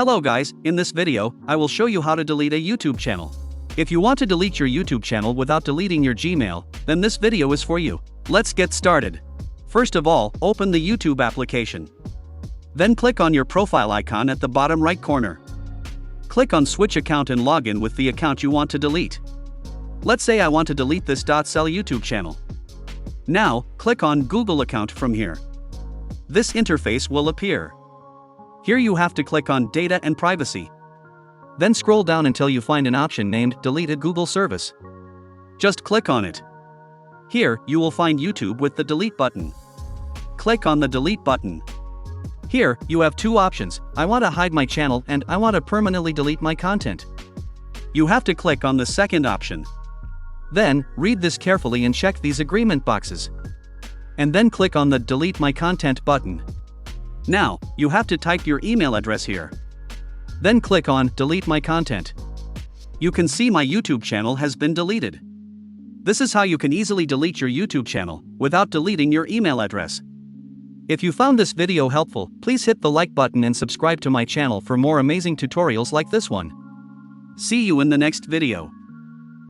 Hello guys, in this video, I will show you how to delete a YouTube channel. If you want to delete your YouTube channel without deleting your Gmail, then this video is for you. Let's get started. First of all, open the YouTube application. Then click on your profile icon at the bottom right corner. Click on Switch Account and log in with the account you want to delete. Let's say I want to delete this .cell YouTube channel. Now, click on Google account from here. This interface will appear. Here you have to click on Data and Privacy. Then scroll down until you find an option named Delete a Google Service. Just click on it. Here, you will find YouTube with the Delete button. Click on the Delete button. Here, you have two options: I want to hide my channel and I want to permanently delete my content. You have to click on the second option. Then, read this carefully and check these agreement boxes. And then click on the Delete My Content button. Now, you have to type your email address here. Then click on Delete My Content. You can see my YouTube channel has been deleted. This is how you can easily delete your YouTube channel without deleting your email address. If you found this video helpful, please hit the like button and subscribe to my channel for more amazing tutorials like this one. See you in the next video.